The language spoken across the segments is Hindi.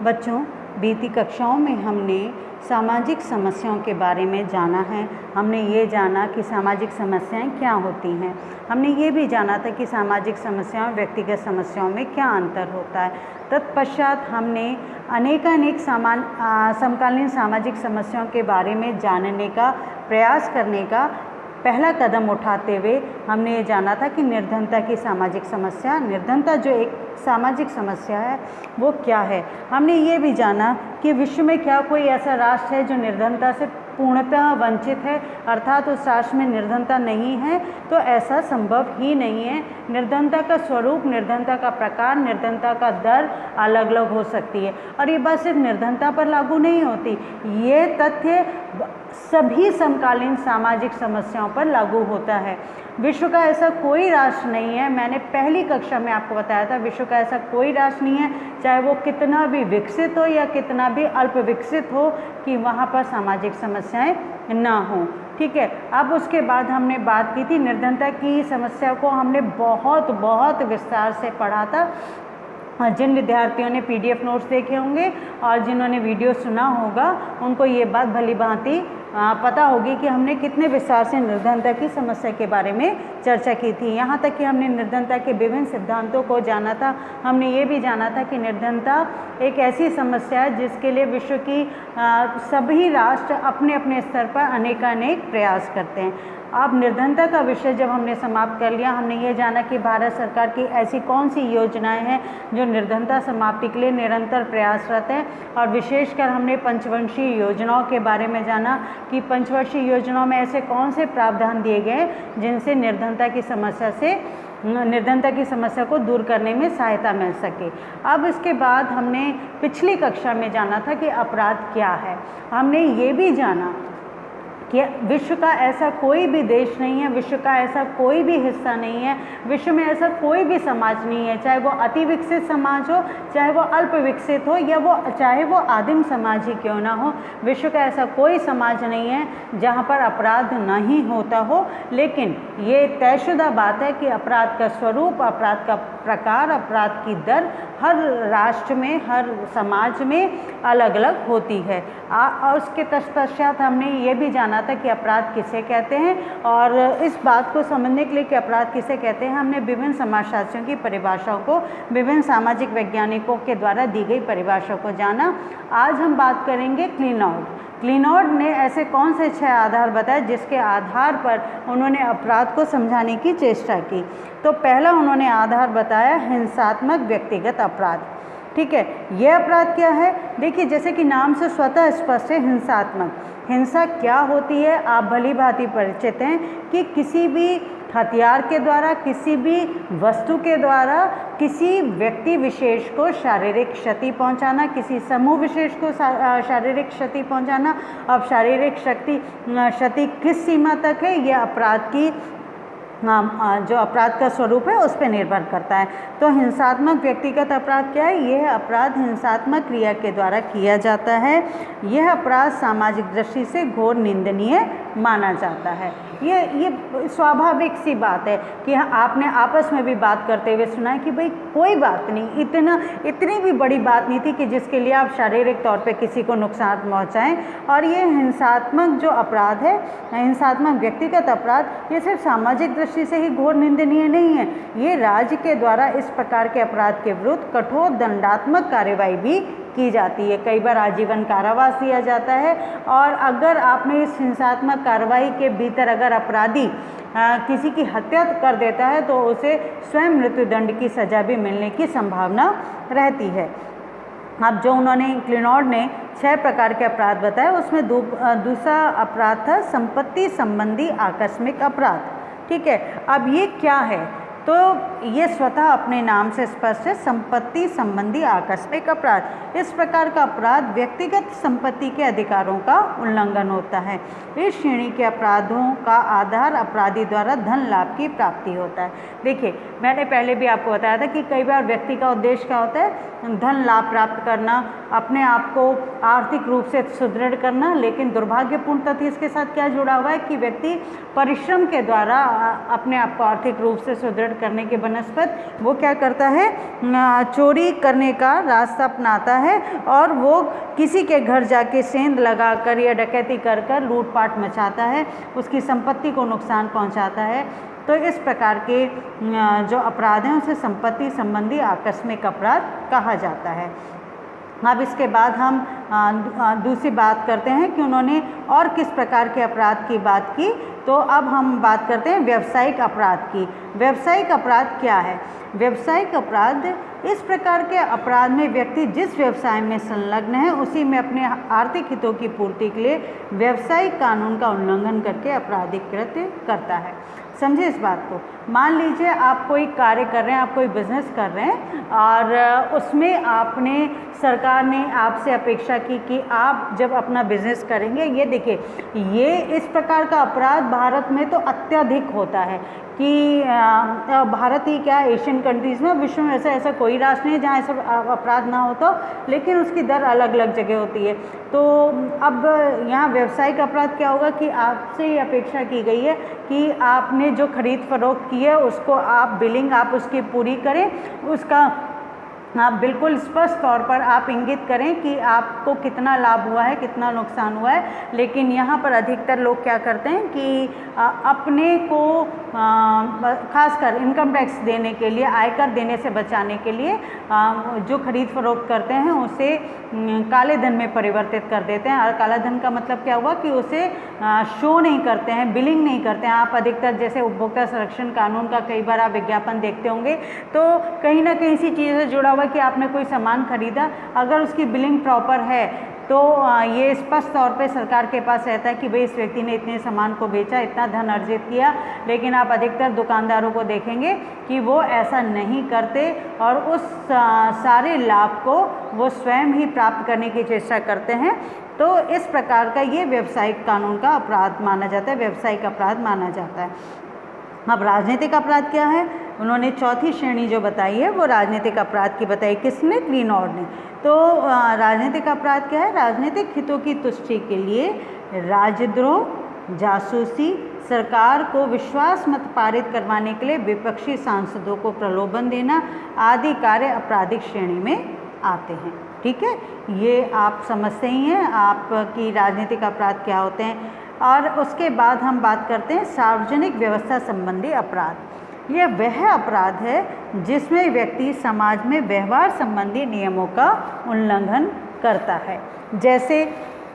बच्चों, बीती कक्षाओं में हमने सामाजिक समस्याओं के बारे में जाना है। हमने ये जाना कि सामाजिक समस्याएं क्या होती हैं। हमने ये भी जाना था कि सामाजिक समस्याओं व्यक्तिगत समस्याओं में क्या अंतर होता है। तत्पश्चात हमने अनेकानेक समकालीन सामाजिक समस्याओं के बारे में जानने का प्रयास करने का पहला कदम उठाते हुए हमने ये जाना था कि निर्धनता की सामाजिक समस्या, निर्धनता जो एक सामाजिक समस्या है वो क्या है। हमने ये भी जाना कि विश्व में क्या कोई ऐसा राष्ट्र है जो निर्धनता से पूर्णतः वंचित है, अर्थात उस राष्ट्र में निर्धनता नहीं है। तो ऐसा संभव ही नहीं है। निर्धनता का स्वरूप, निर्धनता का प्रकार, निर्धनता का दर अलग अलग हो सकती है। और ये बात सिर्फ निर्धनता पर लागू नहीं होती, ये तथ्य सभी समकालीन सामाजिक समस्याओं पर लागू होता है। विश्व का ऐसा कोई राष्ट्र नहीं है, मैंने पहली कक्षा में आपको बताया था, विश्व का ऐसा कोई राष्ट्र नहीं है, चाहे वो कितना भी विकसित हो या कितना भी अल्प विकसित हो, कि वहाँ पर सामाजिक समस्याएं ना हो। ठीक है। अब उसके बाद हमने बात की थी निर्धनता की समस्या को हमने बहुत विस्तार से पढ़ा था। जिन विद्यार्थियों ने PDF नोट्स देखे होंगे और जिन्होंने वीडियो सुना होगा उनको ये बात भली भांति पता होगी कि हमने कितने विस्तार से निर्धनता की समस्या के बारे में चर्चा की थी। यहाँ तक कि हमने निर्धनता के विभिन्न सिद्धांतों को जाना था। हमने ये भी जाना था कि निर्धनता एक ऐसी समस्या है जिसके लिए विश्व की सभी राष्ट्र अपने अपने स्तर पर अनेकानेक प्रयास करते हैं। अब निर्धनता का विषय जब हमने समाप्त कर लिया, हमने ये जाना कि भारत सरकार की ऐसी कौन सी योजनाएं हैं जो निर्धनता समाप्ति के लिए निरंतर प्रयासरत हैं। और विशेषकर हमने पंचवर्षीय योजनाओं के बारे में जाना कि पंचवर्षीय योजनाओं में ऐसे कौन से प्रावधान दिए गए जिनसे निर्धनता की समस्या को दूर करने में सहायता मिल सके। अब इसके बाद हमने पिछली कक्षा में जाना था कि अपराध क्या है। हमने ये भी जाना कि विश्व का ऐसा कोई भी देश नहीं है, विश्व का ऐसा कोई भी हिस्सा नहीं है, विश्व में ऐसा कोई भी समाज नहीं है, चाहे वो अति विकसित समाज हो, चाहे वो अल्प विकसित हो, या चाहे वो आदिम समाज ही क्यों ना हो। विश्व का ऐसा कोई समाज नहीं है जहाँ पर अपराध नहीं होता हो। लेकिन ये तयशुदा बात है कि अपराध का स्वरूप, अपराध का प्रकार, अपराध की दर हर राष्ट्र में, हर समाज में अलग अलग होती है। और उसके तत्पश्चात हमने ये भी जाना था कि अपराध किसे कहते हैं। और इस बात को समझने के लिए कि अपराध किसे कहते हैं, हमने विभिन्न समाजशास्त्रियों की परिभाषाओं को, विभिन्न सामाजिक वैज्ञानिकों के द्वारा दी गई परिभाषाओं को जाना। आज हम बात करेंगे क्लिनॉड ने ऐसे कौन से 6 आधार बताए जिसके आधार पर उन्होंने अपराध को समझाने की चेष्टा की। तो पहला उन्होंने आधार बताया हिंसात्मक व्यक्तिगत अपराध। ठीक है, यह अपराध क्या है? देखिए, जैसे कि नाम से स्वतः स्पष्ट है, हिंसात्मक। हिंसा क्या होती है आप भली भांति परिचित हैं कि किसी भी हथियार के द्वारा, किसी भी वस्तु के द्वारा किसी व्यक्ति विशेष को शारीरिक क्षति पहुंचाना, किसी समूह विशेष को शारीरिक क्षति पहुंचाना। अब शारीरिक क्षति किस सीमा तक है, यह अपराध की जो अपराध का स्वरूप है उस पर निर्भर करता है। तो हिंसात्मक व्यक्तिगत अपराध क्या है? यह अपराध हिंसात्मक क्रिया के द्वारा किया जाता है। यह अपराध सामाजिक दृष्टि से घोर निंदनीय माना जाता है। ये स्वाभाविक सी बात है कि आपने आपस में भी बात करते हुए सुना है कि भाई कोई बात नहीं, इतनी भी बड़ी बात नहीं थी कि जिसके लिए आप शारीरिक तौर पे किसी को नुकसान पहुंचाएं। और ये हिंसात्मक जो अपराध है, हिंसात्मक व्यक्तिगत अपराध, ये सिर्फ सामाजिक दृष्टि से ही घोर निंदनीय नहीं है, ये राज्य के द्वारा इस प्रकार के अपराध के विरुद्ध कठोर दंडात्मक कार्रवाई भी की जाती है। कई बार आजीवन कारावास दिया जाता है। और अगर आपने इस हिंसात्मक कार्रवाई के भीतर अगर अपराधी किसी की हत्या कर देता है तो उसे स्वयं मृत्युदंड की सज़ा भी मिलने की संभावना रहती है। अब जो उन्होंने क्लिनॉड ने 6 प्रकार के अपराध बताए, उसमें दूसरा अपराध था संपत्ति संबंधी आकस्मिक अपराध। ठीक है, अब ये क्या है? तो ये स्वतः अपने नाम से स्पष्ट है, संपत्ति संबंधी आकस्मिक अपराध। इस प्रकार का अपराध व्यक्तिगत संपत्ति के अधिकारों का उल्लंघन होता है। इस श्रेणी के अपराधों का आधार अपराधी द्वारा धन लाभ की प्राप्ति होता है। देखिए, मैंने पहले भी आपको बताया था कि कई बार व्यक्ति का उद्देश्य क्या होता है? धन लाभ प्राप्त करना, अपने आप को आर्थिक रूप से सुदृढ़ करना। लेकिन दुर्भाग्यपूर्ण तथ्य इसके साथ क्या जुड़ा हुआ है कि व्यक्ति परिश्रम के द्वारा अपने आप को आर्थिक रूप से सुदृढ़ दृढ़ करने के बनस्पत वो क्या करता है, चोरी करने का रास्ता अपनाता है और वो किसी के घर जाके सेंध लगाकर या डकैती कर कर लूटपाट मचाता है, उसकी संपत्ति को नुकसान पहुंचाता है। तो इस प्रकार के जो अपराध हैं उसे संपत्ति संबंधी आकस्मिक अपराध कहा जाता है। अब इसके बाद हम दूसरी बात करते हैं कि उन्होंने और किस प्रकार के अपराध की बात की। तो अब हम बात करते हैं व्यावसायिक अपराध की। व्यावसायिक अपराध क्या है? व्यावसायिक अपराध इस प्रकार के अपराध में व्यक्ति जिस व्यवसाय में संलग्न है उसी में अपने आर्थिक हितों की पूर्ति के लिए व्यावसायिक कानून का उल्लंघन करके आपराधिक कृत्य करता है। समझे इस बात को। मान लीजिए आप कोई कार्य कर रहे हैं, आप कोई बिजनेस कर रहे हैं और उसमें आपने, सरकार ने आपसे अपेक्षा की कि आप जब अपना बिजनेस करेंगे, ये देखिए ये इस प्रकार का अपराध भारत में तो अत्यधिक होता है कि भारत ही क्या, एशियन कंट्रीज़ में, विश्व में ऐसा कोई राष्ट्र नहीं है जहाँ ऐसा अपराध ना होता, लेकिन उसकी दर अलग अलग जगह होती है। तो अब यहाँ व्यावसायिक अपराध क्या होगा कि आपसे ये अपेक्षा की गई है कि आपने जो खरीद फरोख्त की है उसको आप बिलिंग आप उसकी पूरी करें, उसका आप बिल्कुल स्पष्ट तौर पर आप इंगित करें कि आपको कितना लाभ हुआ है, कितना नुकसान हुआ है। लेकिन यहाँ पर अधिकतर लोग क्या करते हैं कि अपने को खासकर इनकम टैक्स देने के लिए, आयकर देने से बचाने के लिए जो खरीद फरोख्त करते हैं उसे काले धन में परिवर्तित कर देते हैं। और काला धन का मतलब क्या हुआ कि उसे शो नहीं करते हैं, बिलिंग नहीं करते हैं। आप अधिकतर जैसे उपभोक्ता संरक्षण कानून का कई बार आप विज्ञापन देखते होंगे तो कहीं ना कहीं इसी चीज़ से जुड़ा हुआ कि आपने कोई सामान खरीदा, अगर उसकी बिलिंग प्रॉपर है तो ये स्पष्ट तौर पे सरकार के पास रहता है कि भाई इस व्यक्ति ने इतने सामान को बेचा, इतना धन अर्जित किया। लेकिन आप अधिकतर दुकानदारों को देखेंगे कि वो ऐसा नहीं करते और उस सारे लाभ को वो स्वयं ही प्राप्त करने की चेष्टा करते हैं। तो इस प्रकार का ये व्यावसायिक कानून का अपराध माना जाता है, व्यावसायिक अपराध माना जाता है। अब राजनीतिक अपराध क्या है? उन्होंने चौथी श्रेणी जो बताई है वो राजनीतिक अपराध की बताई। किसने? क्लीनॉर्ड ने। तो राजनीतिक अपराध क्या है? राजनीतिक हितों की तुष्टि के लिए राजद्रोह, जासूसी, सरकार को विश्वास मत पारित करवाने के लिए विपक्षी सांसदों को प्रलोभन देना आदि कार्य आपराधिक श्रेणी में आते हैं। ठीक है, ये आप समझते ही हैं आपकी राजनीतिक अपराध क्या होते हैं। और उसके बाद हम बात करते हैं सार्वजनिक व्यवस्था संबंधी अपराध। यह वह अपराध है जिसमें व्यक्ति समाज में व्यवहार संबंधी नियमों का उल्लंघन करता है। जैसे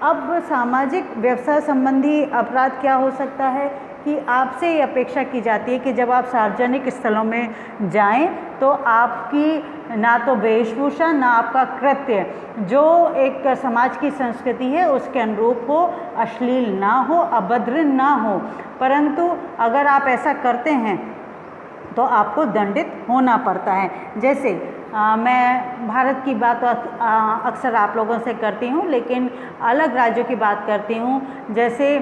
अब सामाजिक व्यवस्था संबंधी अपराध क्या हो सकता है कि आपसे ये अपेक्षा की जाती है कि जब आप सार्वजनिक स्थलों में जाएं तो आपकी ना तो वेशभूषा ना आपका कृत्य जो एक समाज की संस्कृति है उसके अनुरूप हो, अश्लील ना हो, अभद्र ना हो। परंतु अगर आप ऐसा करते हैं तो आपको दंडित होना पड़ता है। जैसे मैं भारत की बात अक्सर आप लोगों से करती हूँ, लेकिन अलग राज्यों की बात करती हूँ। जैसे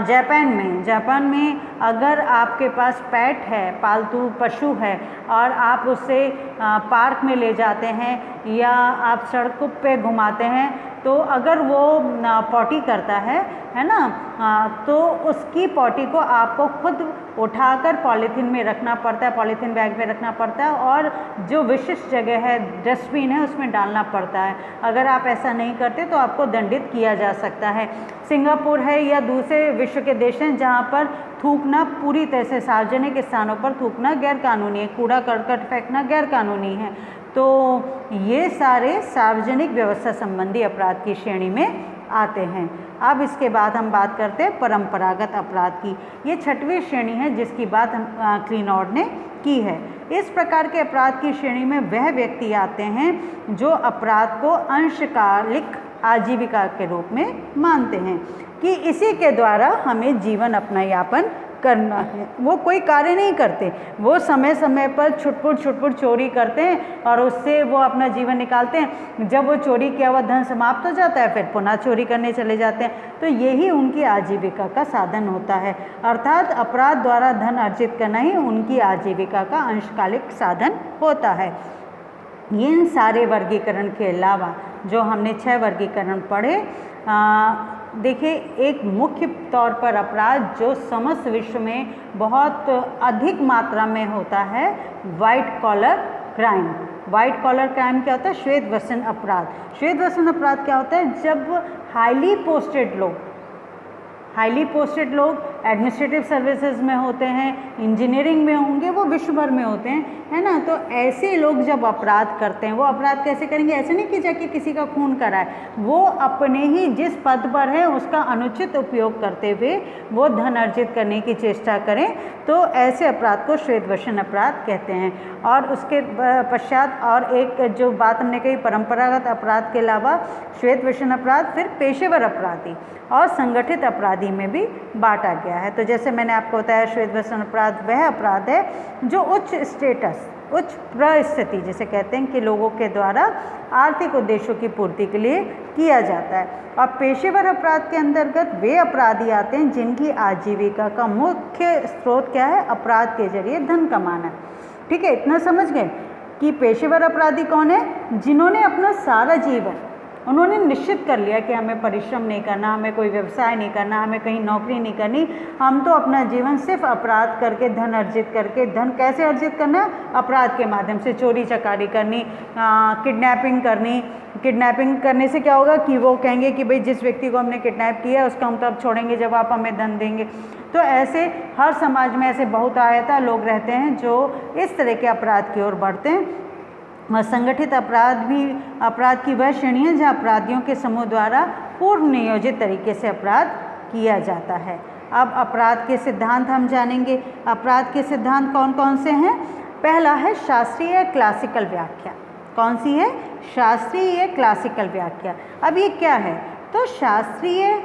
जापान में अगर आपके पास पेट है, पालतू पशु है और आप उसे पार्क में ले जाते हैं या आप सड़कों पे घुमाते हैं तो अगर वो पॉटी करता है ना, तो उसकी पॉटी को आपको खुद उठाकर पॉलीथीन में रखना पड़ता है, पॉलीथीन बैग में रखना पड़ता है और जो विशिष्ट जगह है, डस्टबिन है, उसमें डालना पड़ता है। अगर आप ऐसा नहीं करते तो आपको दंडित किया जा सकता है। सिंगापुर है या दूसरे विश्व के देश हैं जहाँ पर थूकना पूरी तरह से, सार्वजनिक स्थानों पर थूकना गैरकानूनी है, कूड़ा करकट फेंकना गैरकानूनी है। तो ये सारे सार्वजनिक व्यवस्था संबंधी अपराध की श्रेणी में आते हैं। अब इसके बाद हम बात करते हैं परंपरागत अपराध की। ये छठवीं श्रेणी है जिसकी बात क्लीनॉर्ड ने की है। इस प्रकार के अपराध की श्रेणी में वह व्यक्ति आते हैं जो अपराध को अंशकालिक आजीविका के रूप में मानते हैं कि इसी के द्वारा हमें जीवन अपना यापन करना है। वो कोई कार्य नहीं करते, वो समय समय पर छुटपुट चोरी करते हैं और उससे वो अपना जीवन निकालते हैं। जब वो चोरी किया हुआ धन समाप्त हो जाता है फिर पुनः चोरी करने चले जाते हैं। तो यही उनकी आजीविका का साधन होता है। अर्थात अपराध द्वारा धन अर्जित करना ही उनकी आजीविका का अंशकालिक साधन होता है। इन सारे वर्गीकरण के अलावा जो हमने 6 वर्गीकरण पढ़े। देखिए, एक मुख्य तौर पर अपराध जो समस्त विश्व में बहुत अधिक मात्रा में होता है, white collar crime. White collar crime क्या होता है? श्वेत वसन अपराध। श्वेत वसन अपराध क्या होता है? जब हाईली पोस्टेड लोग एडमिनिस्ट्रेटिव सर्विसेज में होते हैं, इंजीनियरिंग में होंगे, वो विश्व भर में होते हैं, है ना। तो ऐसे लोग जब अपराध करते हैं, वो अपराध कैसे करेंगे? ऐसे नहीं कि जाके किसी का खून कराए, वो अपने ही जिस पद पर है उसका अनुचित उपयोग करते हुए वो धन अर्जित करने की चेष्टा करें, तो ऐसे अपराध को श्वेत वसन अपराध कहते हैं। और उसके पश्चात और एक जो बात हमने कही, परंपरागत अपराध के अलावा श्वेत वसन अपराध, फिर पेशेवर अपराधी और संगठित अपराधी में भी बांटा गया है। तो जैसे मैंने आपको बताया, श्वेत वसन अपराध वह अपराध है जो उच्च स्टेटस, उच्च परिस्थिति जिसे कहते हैं कि लोगों के द्वारा आर्थिक उद्देश्यों की पूर्ति के लिए किया जाता है। और पेशेवर अपराध के अंतर्गत वे अपराधी आते हैं जिनकी आजीविका का मुख्य स्रोत क्या है? अपराध के जरिए धन कमाना। ठीक है, इतना समझ गए कि पेशेवर अपराधी कौन है? जिन्होंने अपना सारा जीवन उन्होंने निश्चित कर लिया कि हमें परिश्रम नहीं करना, हमें कोई व्यवसाय नहीं करना, हमें कहीं नौकरी नहीं करनी, हम तो अपना जीवन सिर्फ अपराध करके धन अर्जित करके, धन कैसे अर्जित करना? अपराध के माध्यम से, चोरी चकारी करनी, किडनैपिंग करनी। किडनैपिंग करने से क्या होगा कि वो कहेंगे कि भाई जिस व्यक्ति को हमने किडनैप किया उसको हम तब छोड़ेंगे जब आप हमें धन देंगे। तो ऐसे हर समाज में ऐसे बहुतायता लोग रहते हैं जो इस तरह के अपराध की ओर बढ़ते हैं। संगठित अपराध की वह श्रेणी है जहाँ अपराधियों के समूह द्वारा पूर्व नियोजित तरीके से अपराध किया जाता है। अब अपराध के सिद्धांत हम जानेंगे। अपराध के सिद्धांत कौन कौन से हैं? पहला है शास्त्रीय क्लासिकल व्याख्या। कौन सी है? शास्त्रीय क्लासिकल व्याख्या। अब ये क्या है? तो शास्त्रीय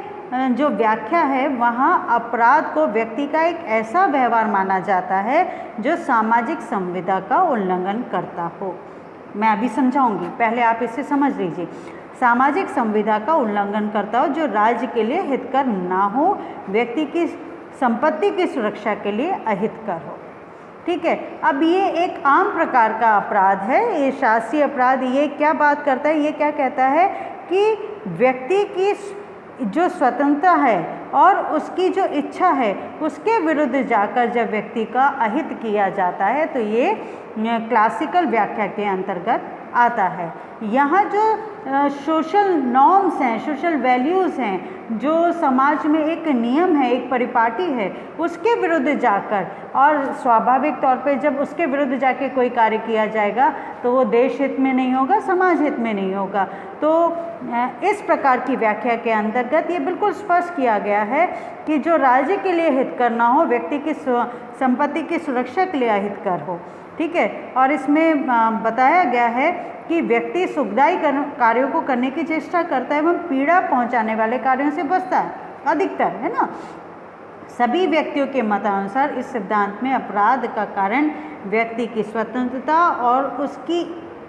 जो व्याख्या है, वहाँ अपराध को व्यक्ति का एक ऐसा व्यवहार माना जाता है जो सामाजिक संविदा का उल्लंघन करता हो। मैं अभी समझाऊंगी, पहले आप इसे समझ लीजिए। सामाजिक संविदा का उल्लंघन करता हो, जो राज्य के लिए हितकर ना हो, व्यक्ति की संपत्ति की सुरक्षा के लिए अहितकर हो। ठीक है, अब ये एक आम प्रकार का अपराध है। ये शास्त्रीय अपराध ये क्या बात करता है? ये क्या कहता है कि व्यक्ति की जो स्वतंत्रता है और उसकी जो इच्छा है उसके विरुद्ध जाकर जब व्यक्ति का अहित किया जाता है, तो ये क्लासिकल व्याख्या के अंतर्गत आता है। यहाँ जो सोशल नॉर्म्स हैं, सोशल वैल्यूज़ हैं, जो समाज में एक नियम है, एक परिपाटी है, उसके विरुद्ध जाकर, और स्वाभाविक तौर पे जब उसके विरुद्ध जाके कोई कार्य किया जाएगा तो वो देश हित में नहीं होगा, समाज हित में नहीं होगा। तो इस प्रकार की व्याख्या के अंतर्गत ये बिल्कुल स्पष्ट किया गया है कि जो राज्य के लिए हितकर ना हो, व्यक्ति की संपत्ति की सुरक्षा के लिए अहितकर हो। ठीक है, और इसमें बताया गया है कि व्यक्ति सुखदायी कार्यों को करने की चेष्टा करता है एवं पीड़ा पहुंचाने वाले कार्यों से बचता है अधिकतर, है ना। सभी व्यक्तियों के मतानुसार इस सिद्धांत में अपराध का कारण व्यक्ति की स्वतंत्रता और उसकी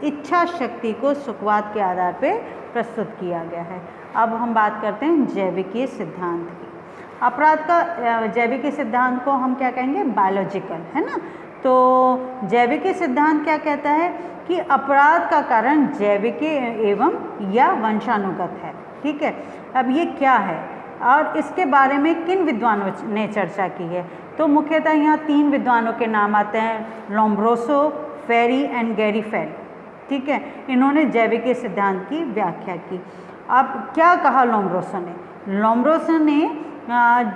इच्छा शक्ति को सुखवाद के आधार पर प्रस्तुत किया गया है। अब हम बात करते हैं जैविकीय सिद्धांत की। अपराध का जैविकीय सिद्धांत को हम क्या कहेंगे? बायोलॉजिकल, है ना। तो जैविकीय सिद्धांत क्या कहता है कि अपराध का कारण जैविकीय एवं या वंशानुगत है। ठीक है, अब ये क्या है और इसके बारे में किन विद्वानों ने चर्चा की है? तो मुख्यतः यहाँ 3 विद्वानों के नाम आते हैं, लोम्ब्रोसो, फेरी एंड गैरीफेल। ठीक है, इन्होंने जैविकीय सिद्धांत की व्याख्या की। अब क्या कहा लोम्ब्रोसो ने? लोम्ब्रोसो ने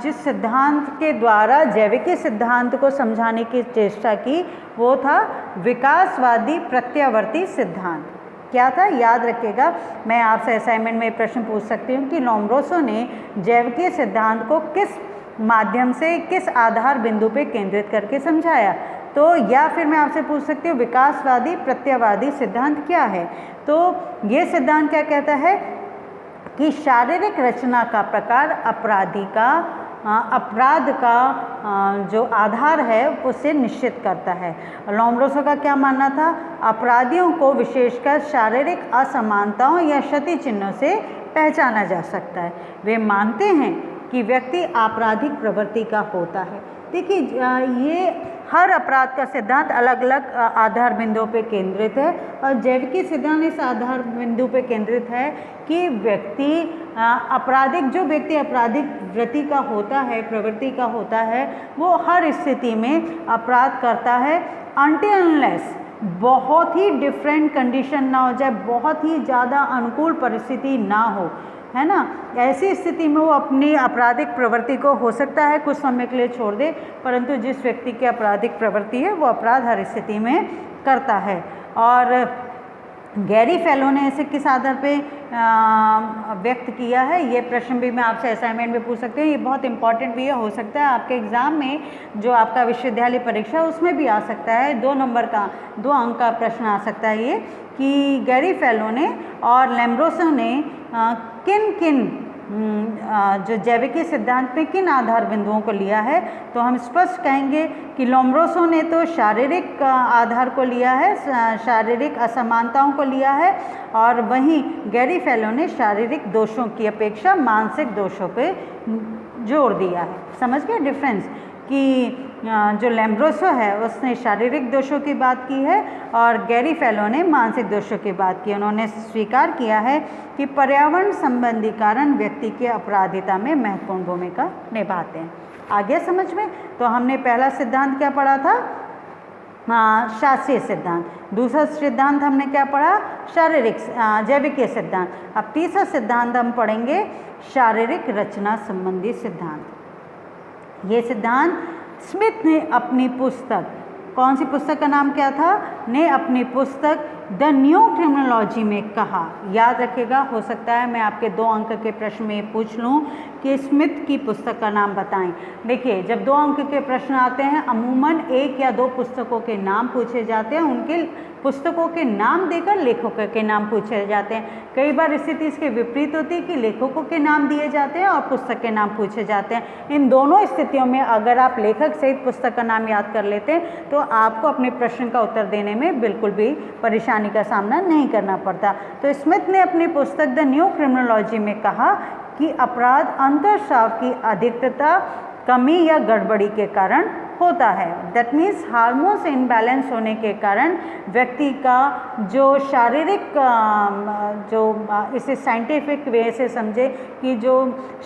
जिस सिद्धांत के द्वारा जैविकीय सिद्धांत को समझाने की चेष्टा की वो था विकासवादी प्रत्यावर्ती सिद्धांत। क्या था? याद रखिएगा, मैं आपसे असाइनमेंट में प्रश्न पूछ सकती हूँ कि लोम्ब्रोसो ने जैविकीय सिद्धांत को किस माध्यम से, किस आधार बिंदु पे केंद्रित करके समझाया। तो या फिर मैं आपसे पूछ सकती हूँ विकासवादी प्रत्यावादी सिद्धांत क्या है? तो ये सिद्धांत क्या कहता है कि शारीरिक रचना का प्रकार अपराध का जो आधार है उसे निश्चित करता है। लोम्ब्रोसो का क्या मानना था? अपराधियों को विशेषकर शारीरिक असमानताओं या क्षति चिन्हों से पहचाना जा सकता है। वे मानते हैं कि व्यक्ति आपराधिक प्रवृत्ति का होता है। देखिए, ये हर अपराध का सिद्धांत अलग अलग आधार बिंदुओं पे केंद्रित है और जैविकी सिद्धांत इस आधार बिंदु पे केंद्रित है कि जो व्यक्ति आपराधिक वृत्ति का होता है, प्रवृत्ति का होता है, वो हर स्थिति में अपराध करता है अनटिल अनलेस बहुत ही डिफरेंट कंडीशन ना हो जाए, बहुत ही ज़्यादा अनुकूल परिस्थिति ना हो, है ना। ऐसी स्थिति में वो अपनी आपराधिक प्रवृत्ति को हो सकता है कुछ समय के लिए छोड़ दे, परंतु जिस व्यक्ति की आपराधिक प्रवृत्ति है वो अपराध हर स्थिति में करता है। और गैरी फेलो ने इसे किस आधार पे व्यक्त किया है, ये प्रश्न भी मैं आपसे असाइनमेंट में पूछ सकती हूँ। ये बहुत इंपॉर्टेंट भी है, हो सकता है आपके एग्ज़ाम में जो आपका विश्वविद्यालय परीक्षा उसमें भी आ सकता है, 2 नंबर का 2 अंक का प्रश्न आ सकता है ये कि गैरी फेलो ने और लैम्ब्रोसो ने किन किन जो जैविकी सिद्धांत में किन आधार बिंदुओं को लिया है। तो हम स्पष्ट कहेंगे कि लोम्ब्रोसो ने तो शारीरिक आधार को लिया है, शारीरिक असमानताओं को लिया है, और वहीं गैरी फेलो ने शारीरिक दोषों की अपेक्षा मानसिक दोषों पे जोर दिया है। समझ गए डिफरेंस कि जो लैम्ब्रोसो है उसने शारीरिक दोषों की बात की है और गैरी फेलो ने मानसिक दोषों की बात की। उन्होंने स्वीकार किया है कि पर्यावरण संबंधी कारण व्यक्ति की अपराधिता में महत्वपूर्ण भूमिका निभाते हैं। आगे समझ में? तो हमने पहला सिद्धांत क्या पढ़ा था? शास्त्रीय सिद्धांत। दूसरा सिद्धांत हमने क्या पढ़ा? शारीरिक जैविकीय सिद्धांत। अब तीसरा सिद्धांत हम पढ़ेंगे शारीरिक रचना संबंधी सिद्धांत। ये सिद्धांत स्मिथ ने अपनी पुस्तक, कौन सी पुस्तक का नाम क्या था? ने अपनी पुस्तक द न्यू क्रिमिनोलॉजी में कहा। याद रखिएगा, हो सकता है मैं आपके 2 अंक के प्रश्न में पूछ लूँ कि स्मिथ की पुस्तक का नाम बताएं। देखिए, जब 2 अंक के प्रश्न आते हैं अमूमन 1 या 2 पुस्तकों के नाम पूछे जाते हैं, उनके पुस्तकों के नाम देकर लेखकों के नाम पूछे जाते हैं। कई बार स्थिति इसके विपरीत होती है कि लेखकों के नाम दिए जाते हैं और पुस्तक के नाम पूछे जाते हैं। इन दोनों स्थितियों में अगर आप लेखक सहित पुस्तक का नाम याद कर लेते हैं तो आपको अपने प्रश्न का उत्तर देने में बिल्कुल भी परेशानी का सामना नहीं करना पड़ता। तो स्मिथ ने अपनी पुस्तक द न्यू क्रिमिनोलॉजी में कहा कि अपराध अंतःस्राव की अधिकता, कमी या गड़बड़ी के कारण होता है। दैट मीन्स हार्मोन्स इनबैलेंस होने के कारण व्यक्ति का जो शारीरिक इसे साइंटिफिक वे से समझे कि जो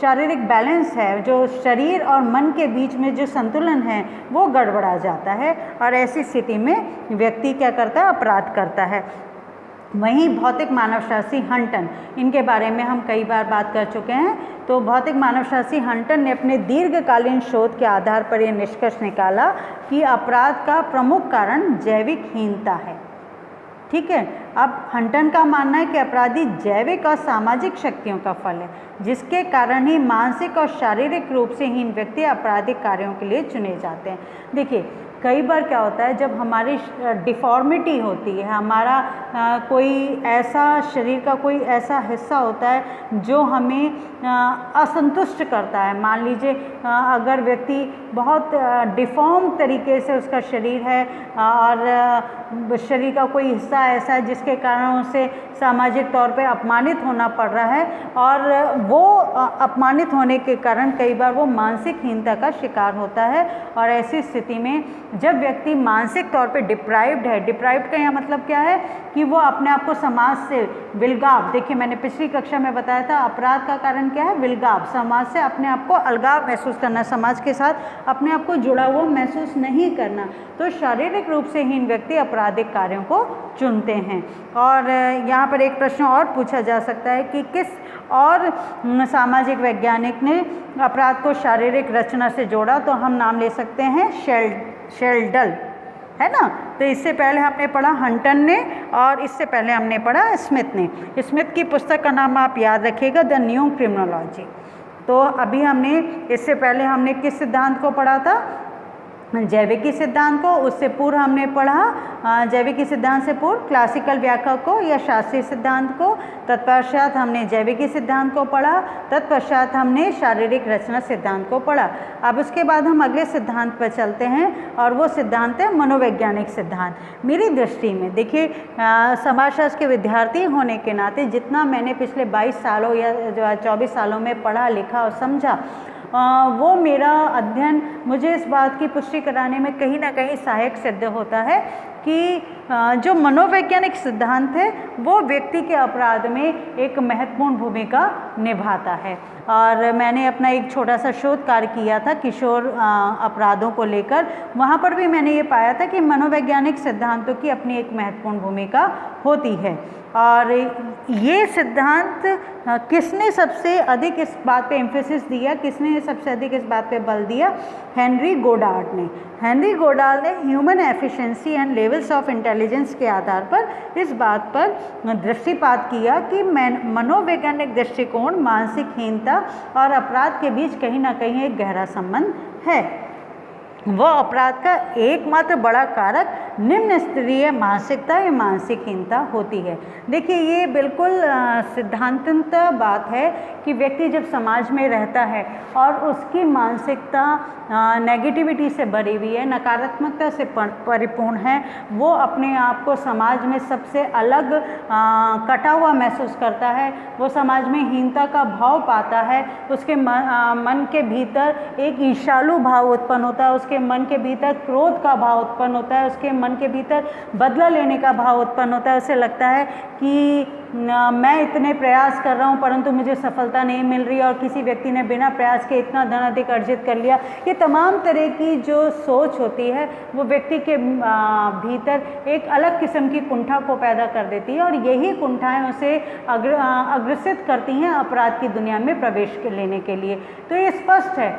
शारीरिक बैलेंस है, जो शरीर और मन के बीच में जो संतुलन है वो गड़बड़ा जाता है और ऐसी स्थिति में व्यक्ति क्या करता है? अपराध करता है। वहीं भौतिक मानवशास्त्री हंटन, इनके बारे में हम कई बार बात कर चुके हैं। तो भौतिक मानवशास्त्री हंटन ने अपने दीर्घकालीन शोध के आधार पर यह निष्कर्ष निकाला कि अपराध का प्रमुख कारण जैविक हीनता है। ठीक है। अब हंटन का मानना है कि अपराधी जैविक और सामाजिक शक्तियों का फल है, जिसके कारण ही मानसिक और शारीरिक रूप से हीन व्यक्ति आपराधिक कार्यों के लिए चुने जाते हैं। देखिए, कई बार क्या होता है, जब हमारी डिफॉर्मिटी होती है, हमारा कोई ऐसा शरीर का कोई ऐसा हिस्सा होता है जो हमें असंतुष्ट करता है। मान लीजिए अगर व्यक्ति बहुत डिफॉर्म तरीके से उसका शरीर है और शरीर का कोई हिस्सा ऐसा है जिसके कारण उसे सामाजिक तौर पे अपमानित होना पड़ रहा है, और वो अपमानित होने के कारण कई बार वो मानसिक हीनता का शिकार होता है। और ऐसी स्थिति में जब व्यक्ति मानसिक तौर पे डिप्राइव्ड है, डिप्राइव्ड का यहाँ मतलब क्या है कि वो अपने आप को समाज से विलगाव, देखिए मैंने पिछली कक्षा में बताया था अपराध का कारण क्या है? विलगाव, समाज से अपने आप को अलगाव महसूस करना, समाज के साथ अपने आप को जुड़ा हुआ महसूस नहीं करना। तो शारीरिक रूप से हीन व्यक्ति आपराधिक कार्यों को चुनते हैं। और यहाँ पर एक प्रश्न और पूछा जा सकता है कि किस और सामाजिक वैज्ञानिक ने अपराध को शारीरिक रचना से जोड़ा? तो हम नाम ले सकते हैं शेल्डल, है ना। तो इससे पहले हमने पढ़ा हंटन ने और इससे पहले हमने पढ़ा स्मिथ ने। स्मिथ की पुस्तक का नाम आप याद रखिएगा, द न्यू क्रिमिनोलॉजी। तो अभी हमने इससे पहले हमने किस सिद्धांत को पढ़ा था? जैविकी सिद्धांत को। उससे पूर्व हमने पढ़ा जैविकी सिद्धांत से पूर्व क्लासिकल व्याख्या को या शास्त्रीय सिद्धांत को। तत्पश्चात हमने जैविकी सिद्धांत को पढ़ा, तत्पश्चात हमने शारीरिक रचना सिद्धांत को पढ़ा। अब उसके बाद हम अगले सिद्धांत पर चलते हैं और वो सिद्धांत है मनोवैज्ञानिक सिद्धांत। मेरी दृष्टि में देखिए, समाजशास्त्र के विद्यार्थी होने के नाते जितना मैंने पिछले 22 सालों या 24 सालों में पढ़ा लिखा और समझा, वो मेरा अध्ययन मुझे इस बात की पुष्टि कराने में कहीं ना कहीं सहायक सिद्ध होता है कि जो मनोवैज्ञानिक सिद्धांत है वो व्यक्ति के अपराध में एक महत्वपूर्ण भूमिका निभाता है। और मैंने अपना एक छोटा सा शोध कार्य किया था किशोर अपराधों को लेकर। वहाँ पर भी मैंने ये पाया था कि मनोवैज्ञानिक सिद्धांतों की अपनी एक महत्वपूर्ण भूमिका होती है। और ये सिद्धांत किसने सबसे अधिक इस बात पे एम्फेसिस दिया, किसने सबसे अधिक इस बात पे बल दिया? हेनरी गोडार्ड ने। हेनरी गोडार्ड ने human efficiency and levels of intelligence के आधार पर इस बात पर दृष्टिपात किया कि मनोवैज्ञानिक दृष्टिकोण मानसिक हीनता और अपराध के बीच कहीं ना कहीं एक गहरा संबंध है। वह अपराध का एकमात्र बड़ा कारक निम्न स्तरीय मानसिकता या मानसिकहीनता होती है। देखिए ये बिल्कुल सिद्धांततः बात है कि व्यक्ति जब समाज में रहता है और उसकी मानसिकता नेगेटिविटी से भरी हुई है, नकारात्मकता से परिपूर्ण है, वो अपने आप को समाज में सबसे अलग कटा हुआ महसूस करता है, वो समाज में हीनता का भाव पाता है, उसके मन के भीतर एक ईर्ष्यालु भाव उत्पन्न होता है, उसके मन के भीतर क्रोध का भाव उत्पन्न होता है, उसके मन के भीतर बदला लेने का भाव उत्पन्न होता है। उसे लगता है कि मैं इतने प्रयास कर रहा हूँ परंतु मुझे सफलता नहीं मिल रही और किसी व्यक्ति ने बिना प्रयास के इतना धन अधिक अर्जित कर लिया। ये तमाम तरह की जो सोच होती है वो व्यक्ति के भीतर एक अलग किस्म की कुंठा को पैदा कर देती है और यही कुंठाएं उसे अग्रसित करती हैं अपराध की दुनिया में प्रवेश लेने के लिए। तो ये स्पष्ट है,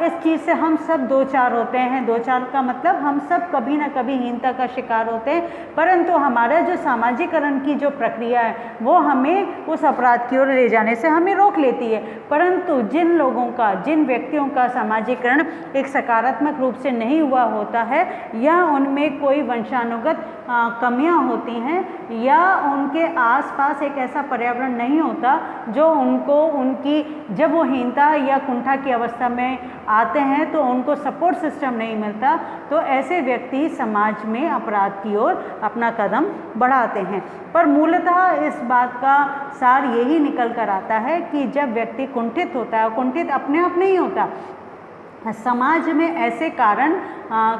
इस चीज़ से हम सब दो चार होते हैं। दो चार का मतलब हम सब कभी ना कभी हीनता का शिकार होते हैं, परंतु हमारा जो सामाजिकरण की जो प्रक्रिया है वो हमें उस अपराध की ओर ले जाने से हमें रोक लेती है। परंतु जिन लोगों का, जिन व्यक्तियों का सामाजिकरण एक सकारात्मक रूप से नहीं हुआ होता है या उनमें कोई वंशानुगत कमियां होती हैं या उनके आसपास एक ऐसा पर्यावरण नहीं होता जो उनको उनकी जब वो हीनता या कुंठा की अवस्था में आते हैं तो उनको सपोर्ट सिस्टम नहीं मिलता, तो ऐसे व्यक्ति समाज में अपराध की ओर अपना कदम बढ़ाते हैं। पर मूलतः इस बात का सार यही निकल कर आता है कि जब व्यक्ति कुंठित होता है, कुंठित अपने आप नहीं होता, समाज में ऐसे कारण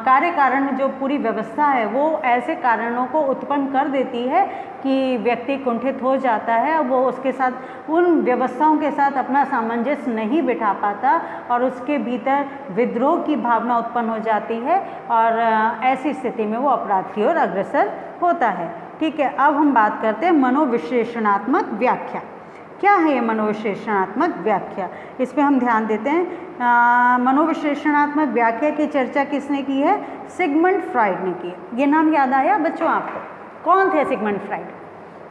कार्य कारण जो पूरी व्यवस्था है वो ऐसे कारणों को उत्पन्न कर देती है कि व्यक्ति कुंठित हो जाता है। वो उसके साथ उन व्यवस्थाओं के साथ अपना सामंजस्य नहीं बिठा पाता और उसके भीतर विद्रोह की भावना उत्पन्न हो जाती है और ऐसी स्थिति में वो अपराध की ओर अग्रसर होता है। ठीक है, अब हम बात करते हैं मनोविश्लेषणात्मक व्याख्या। क्या है ये मनोविश्लेषणात्मक व्याख्या? इस पे हम ध्यान देते हैं। मनोविश्लेषणात्मक व्याख्या की चर्चा किसने की है? सिगमंड फ्राइड ने की है। ये नाम याद आया बच्चों आपको? कौन थे सिगमंड फ्राइड?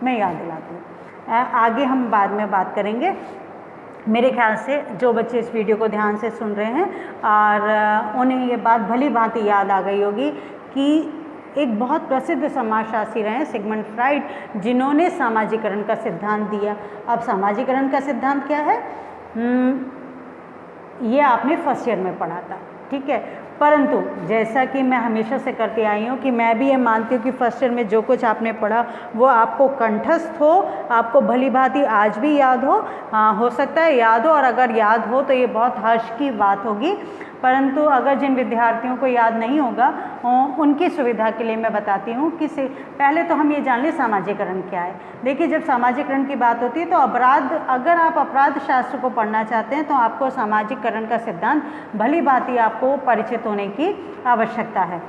मैं याद दिलाती हूँ, आगे हम बाद में बात करेंगे। मेरे ख्याल से जो बच्चे इस वीडियो को ध्यान से सुन रहे हैं और उन्हें ये बात भली भांति याद आ गई होगी कि एक बहुत प्रसिद्ध समाजशास्त्री रहे सिगमंड फ्राइड, जिन्होंने सामाजिकरण का सिद्धांत दिया। अब सामाजिकरण का सिद्धांत क्या है ये आपने फर्स्ट ईयर में पढ़ा था, ठीक है। परंतु जैसा कि मैं हमेशा से करके आई हूँ कि मैं भी ये मानती हूँ कि फर्स्ट ईयर में जो कुछ आपने पढ़ा वो आपको कंठस्थ हो, आपको भली भांति आज भी याद हो सकता है याद हो, और अगर याद हो तो ये बहुत हर्ष की बात होगी। परंतु अगर जिन विद्यार्थियों को याद नहीं होगा उनकी सुविधा के लिए मैं बताती हूँ कि पहले तो हम ये जान लें सामाजिकरण क्या है। देखिए, जब सामाजिकरण की बात होती है तो अगर आप अपराध शास्त्र को पढ़ना चाहते हैं तो आपको सामाजिकरण का सिद्धांत भली भांति आपको परिचित होने की आवश्यकता है।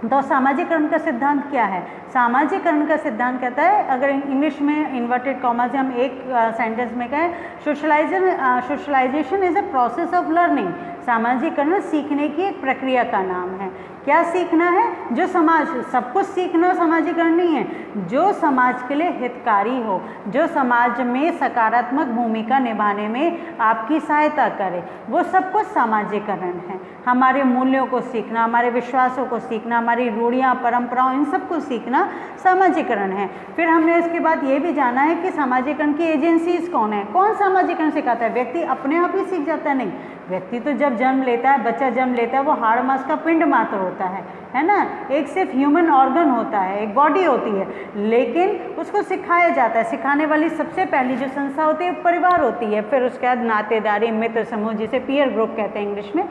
तो सामाजिकरण का सिद्धांत क्या है? सामाजिकरण का सिद्धांत कहता है, अगर इंग्लिश में इन्वर्टेड कॉमा से हम एक सेंटेंस में कहें, socialisation is a process of learning. सामाजिकरण सीखने की एक प्रक्रिया का नाम है। क्या सीखना है? जो समाज, सब कुछ सीखना सामाजिकरण नहीं है, जो समाज के लिए हितकारी हो, जो समाज में सकारात्मक भूमिका निभाने में आपकी सहायता करे, वो सब कुछ सामाजिकरण है। हमारे मूल्यों को सीखना, हमारे विश्वासों को सीखना, हमारी रूढ़ियाँ परंपराओं, इन सब को सीखना सामाजिकरण है। फिर हमने इसके बाद ये भी जाना है कि सामाजिकरण की एजेंसीज कौन है। कौन सामाजिकरण सिखाता है? व्यक्ति अपने आप ही सीख जाता है? नहीं, व्यक्ति तो जब जन्म लेता है, बच्चा जन्म लेता है, वो हाड़ मांस का पिंड मात्र होता है ना, एक सिर्फ ह्यूमन ऑर्गन होता है, एक बॉडी होती है, लेकिन उसको सिखाया जाता है। सिखाने वाली सबसे पहली जो संस्था होती है परिवार होती है, फिर उसके बाद नातेदारी, मित्र समूह, जिसे पीयर ग्रुप कहते हैं इंग्लिश में,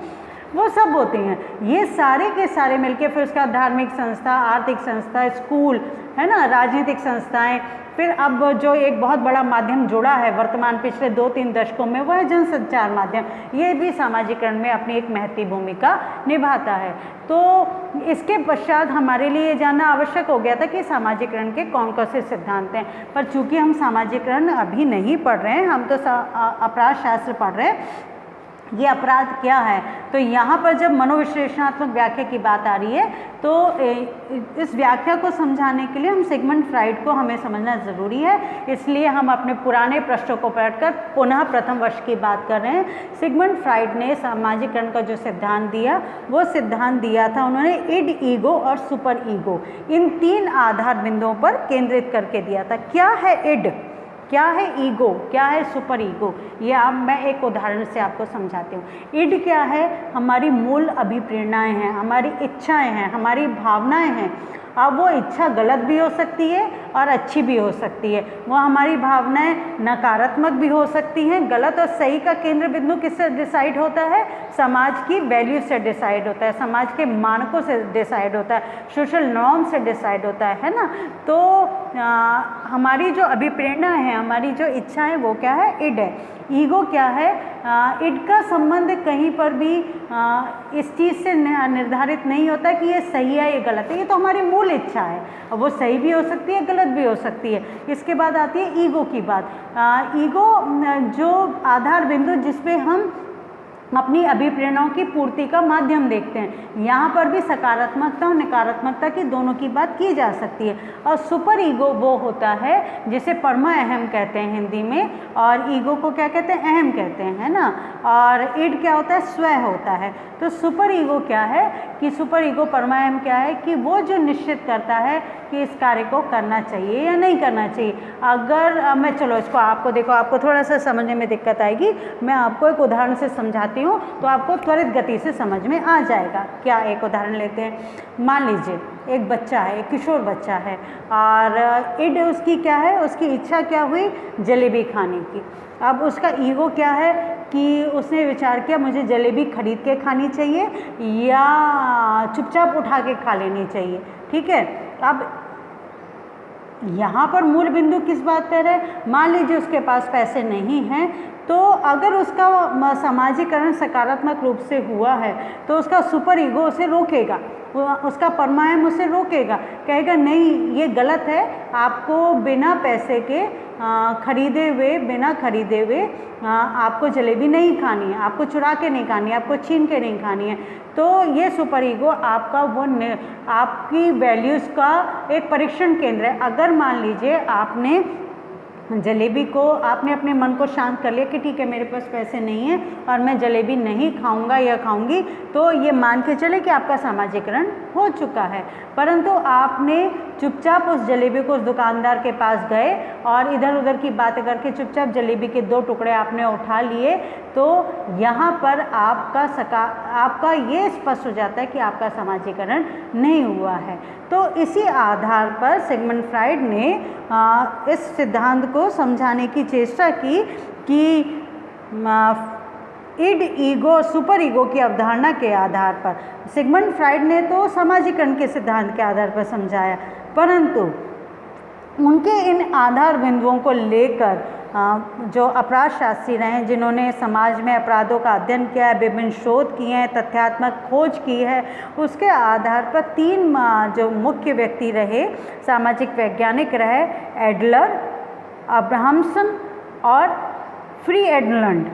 वो सब होते हैं। ये सारे के सारे मिलके फिर उसका धार्मिक संस्था, आर्थिक संस्था, स्कूल, है ना, राजनीतिक संस्थाएं, फिर अब जो एक बहुत बड़ा माध्यम जुड़ा है वर्तमान पिछले 2-3 दशकों में, वह है जनसंचार माध्यम। ये भी सामाजिकरण में अपनी एक महत्वपूर्ण भूमिका निभाता है। तो इसके पश्चात हमारे लिए ये जानना आवश्यक हो गया था कि सामाजिकरण के कौन कौन से सिद्धांत हैं। पर चूंकि हम सामाजिकरण अभी नहीं पढ़ रहे हैं, हम तो अपराध शास्त्र पढ़ रहे हैं, ये अपराध क्या है। तो यहाँ पर जब मनोविश्लेषणात्मक व्याख्या की बात आ रही है, तो इस व्याख्या को समझाने के लिए हम सिगमंड फ्राइड को हमें समझना ज़रूरी है। इसलिए हम अपने पुराने पृष्ठों को पलटकर पुनः प्रथम वर्ष की बात कर रहे हैं। सिगमंड फ्राइड ने सामाजिकरण का जो सिद्धांत दिया, वो सिद्धांत दिया था उन्होंने इड, ईगो और सुपर ईगो, इन 3 आधार बिंदुओं पर केंद्रित करके दिया था। क्या है इड, क्या है ईगो, क्या है सुपर ईगो, ये अब मैं एक उदाहरण से आपको समझाती हूँ। इड क्या है, हमारी मूल अभिप्रेरणाएं हैं, हमारी इच्छाएं हैं, हमारी भावनाएं हैं। अब वो इच्छा गलत भी हो सकती है और अच्छी भी हो सकती है। वो हमारी भावनाएं नकारात्मक भी हो सकती हैं। गलत और सही का केंद्र बिंदु किससे डिसाइड होता है? समाज की वैल्यू से डिसाइड होता है, समाज के मानकों से डिसाइड होता है, सोशल नॉर्म से डिसाइड होता है ना। तो हमारी जो अभिप्रेरणा है, हमारी जो इच्छा है, वो क्या है? इड है। ईगो क्या है? इड का संबंध कहीं पर भी इस चीज़ से निर्धारित नहीं होता कि ये सही है ये गलत है, ये तो हमारी मूल इच्छा है। अब वो सही भी हो सकती है, गलत भी हो सकती है। इसके बाद आती है ईगो की बात। ईगो जो आधार बिंदु जिसपे हम अपनी अभिप्रेरणाओं की पूर्ति का माध्यम देखते हैं। यहाँ पर भी सकारात्मकता और नकारात्मकता की दोनों की बात की जा सकती है। और सुपर ईगो वो होता है जिसे परमा अहम कहते हैं हिंदी में, और ईगो को क्या कहते हैं? अहम कहते हैं, है ना। और इड क्या होता है? स्व होता है। तो सुपर ईगो क्या है कि सुपर ईगो परमा अहम क्या है कि वो जो निश्चित करता है कि इस कार्य को करना चाहिए या नहीं करना चाहिए। अगर मैं, चलो इसको आपको देखो, आपको थोड़ा सा समझने में दिक्कत आएगी, मैं आपको एक उदाहरण से समझाती हूँ तो आपको त्वरित गति से समझ में आ जाएगा। क्या, एक उदाहरण लेते हैं। मान लीजिए एक बच्चा है, एक किशोर बच्चा है, और इड उसकी क्या है? उसकी इच्छा क्या हुई? जलेबी खाने की। अब उसका ईगो क्या है कि उसने विचार किया मुझे जलेबी खरीद के खानी चाहिए या चुपचाप उठा के खा लेनी चाहिए। ठीक है। अब यहाँ पर मूल बिंदु किस बात पर है? मान लीजिए उसके पास पैसे नहीं हैं, तो अगर उसका समाजीकरण सकारात्मक रूप से हुआ है तो उसका सुपर ईगो उसे रोकेगा, उसका परमायम उसे रोकेगा, कहेगा नहीं ये गलत है, आपको बिना पैसे के खरीदे हुए, बिना खरीदे हुए आपको जलेबी नहीं खानी है, आपको चुरा के नहीं खानी है, आपको छीन के नहीं खानी है। तो ये सुपर ईगो आपका वो आपकी वैल्यूज़ का एक परीक्षण केंद्र है। अगर मान लीजिए आपने जलेबी को, आपने अपने मन को शांत कर लिया कि ठीक है मेरे पास पैसे नहीं है और मैं जलेबी नहीं खाऊंगा या खाऊंगी, तो ये मान के चले कि आपका सामाजिकरण हो चुका है। परंतु आपने चुपचाप उस जलेबी को उस दुकानदार के पास गए और इधर उधर की बातें करके चुपचाप जलेबी के 2 टुकड़े आपने उठा लिए, तो यहाँ पर आपका ये स्पष्ट हो जाता है कि आपका समाजीकरण नहीं हुआ है। तो इसी आधार पर सिगमंड फ्राइड ने इस सिद्धांत को समझाने की चेष्टा की कि इड, ईगो, सुपर ईगो की अवधारणा के आधार पर सिगमंड फ्राइड ने तो समाजीकरण के सिद्धांत के आधार पर समझाया, परंतु उनके इन आधार बिंदुओं को लेकर जो अपराध शास्त्री रहे हैं, जिन्होंने समाज में अपराधों का अध्ययन किया है, विभिन्न शोध किए हैं, तथ्यात्मक खोज की है, उसके आधार पर 3 जो मुख्य व्यक्ति रहे, सामाजिक वैज्ञानिक रहे, एडलर, अब्राहमसन और फ्री एडलैंड,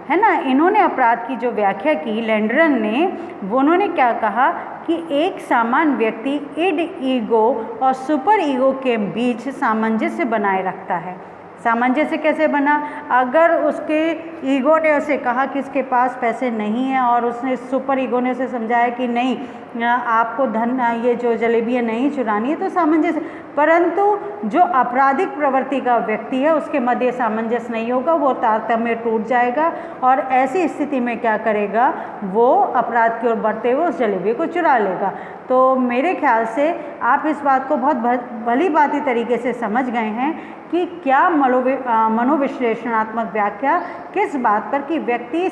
है ना। इन्होंने अपराध की जो व्याख्या की, लैंडरन ने, उन्होंने क्या कहा कि एक सामान्य व्यक्ति इड, ईगो और सुपर ईगो के बीच सामंजस्य बनाए रखता है। सामंजस्य कैसे बना? अगर उसके ईगो ने उसे कहा कि इसके पास पैसे नहीं हैं और उसने सुपर ईगो ने उसे समझाया कि नहीं आपको धन, ये जो जलेबियाँ नहीं चुरानी है, तो सामंजस्य, परंतु जो आपराधिक प्रवृत्ति का व्यक्ति है उसके मध्य सामंजस्य नहीं होगा, वो तारतम्य टूट जाएगा और ऐसी स्थिति में क्या करेगा, वो अपराध की ओर बढ़ते हुए उस जलेबी को चुरा लेगा। तो मेरे ख्याल से आप इस बात को बहुत भली भांति तरीके से समझ गए हैं कि क्या मनोविश्लेषणात्मक व्याख्या किस बात पर कि व्यक्ति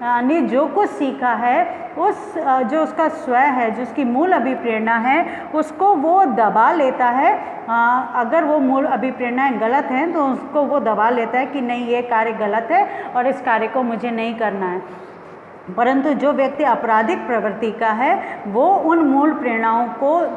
ने जो कुछ सीखा है उस जो उसका स्वयं है, जो उसकी मूल अभिप्रेरणा है, उसको वो दबा लेता है। अगर वो मूल अभिप्रेरणाएं गलत हैं तो उसको वो दबा लेता है कि नहीं, ये कार्य गलत है और इस कार्य को मुझे नहीं करना है। परंतु जो व्यक्ति आपराधिक प्रवृत्ति का है वो उन मूल प्रेरणाओं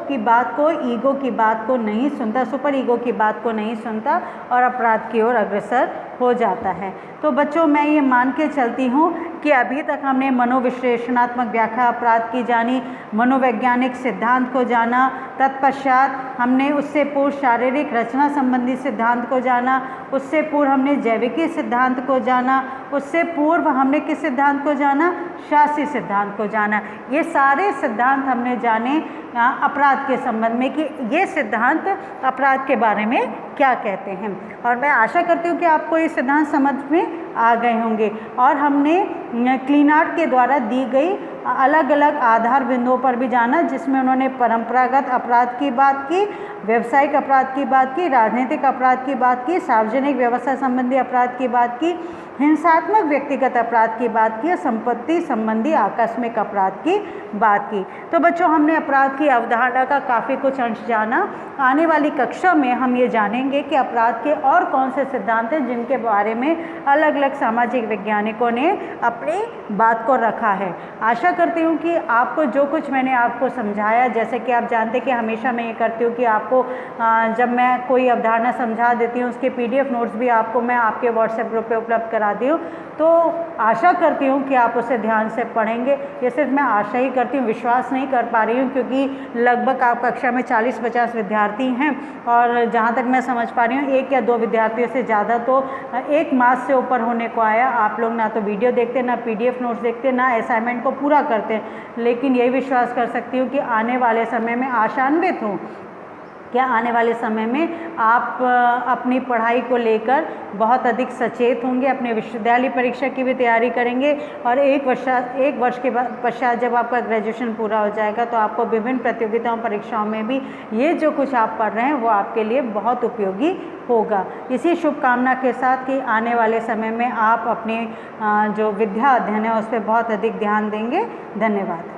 की बात को, ईगो की बात को नहीं सुनता, सुपर ईगो की बात को नहीं सुनता और अपराध की ओर अग्रसर हो जाता है। तो बच्चों, मैं ये मान के चलती हूँ कि अभी तक हमने मनोविश्लेषणात्मक व्याख्या अपराध की जानी, मनोवैज्ञानिक सिद्धांत को जाना, तत्पश्चात हमने उससे पूर्व शारीरिक रचना संबंधी सिद्धांत को जाना, उससे पूर्व हमने जैविकी सिद्धांत को जाना, उससे पूर्व हमने किस सिद्धांत को जाना, शास्त्रीय सिद्धांत को जाना। ये सारे सिद्धांत हमने जाने अपराध के संबंध में कि ये सिद्धांत अपराध के बारे में क्या कहते हैं, और मैं आशा करती हूँ कि आपको ये सिद्धांत समझ में आ गए होंगे। और हमने क्लीनार्ड के द्वारा दी गई अलग अलग आधार बिंदुओं पर भी जाना, जिसमें उन्होंने परंपरागत अपराध की बात की, व्यावसायिक अपराध की बात की, राजनीतिक अपराध की बात की, सार्वजनिक व्यवस्था संबंधी अपराध की बात की, हिंसात्मक व्यक्तिगत अपराध की बात की और संपत्ति संबंधी आकस्मिक अपराध की बात की। तो बच्चों, हमने अपराध की अवधारणा का काफ़ी कुछ अंश जाना। आने वाली कक्षा में हम ये जानेंगे कि अपराध के और कौन से सिद्धांत हैं जिनके बारे में अलग अलग सामाजिक वैज्ञानिकों ने अपनी बात को रखा है। आशा करती हूँ कि आपको जो कुछ मैंने आपको समझाया, जैसे कि आप जानते कि हमेशा मैं ये करती हूँ कि आपको जब मैं कोई अवधारणा समझा देती हूँ उसके PDF नोट्स भी आपको मैं आपके WhatsApp ग्रुप पे उपलब्ध करा दी हूँ। तो आशा करती हूँ कि आप उसे ध्यान से पढ़ेंगे। ये सिर्फ मैं आशा ही करती हूँ, विश्वास नहीं कर पा रही हूँ, क्योंकि लगभग आप कक्षा में 40-50 विद्यार्थी हैं और जहाँ तक मैं समझ पा रही हूँ 1 या 2 विद्यार्थियों से ज़्यादा तो 1 मास से ऊपर होने को आया। आप लोग ना तो वीडियो देखते, ना PDF नोट्स देखते, ना असाइनमेंट को पूरा करते। लेकिन यही विश्वास कर सकती हूँ कि आने वाले समय में आशान्वित हूँ क्या आने वाले समय में आप अपनी पढ़ाई को लेकर बहुत अधिक सचेत होंगे, अपने विश्वविद्यालय परीक्षा की भी तैयारी करेंगे और एक वर्ष के पश्चात जब आपका ग्रेजुएशन पूरा हो जाएगा तो आपको विभिन्न प्रतियोगिताओं परीक्षाओं में भी ये जो कुछ आप पढ़ रहे हैं वो आपके लिए बहुत उपयोगी होगा। इसी शुभकामना के साथ कि आने वाले समय में आप अपने जो विद्या अध्ययन है उस पर बहुत अधिक ध्यान देंगे। धन्यवाद।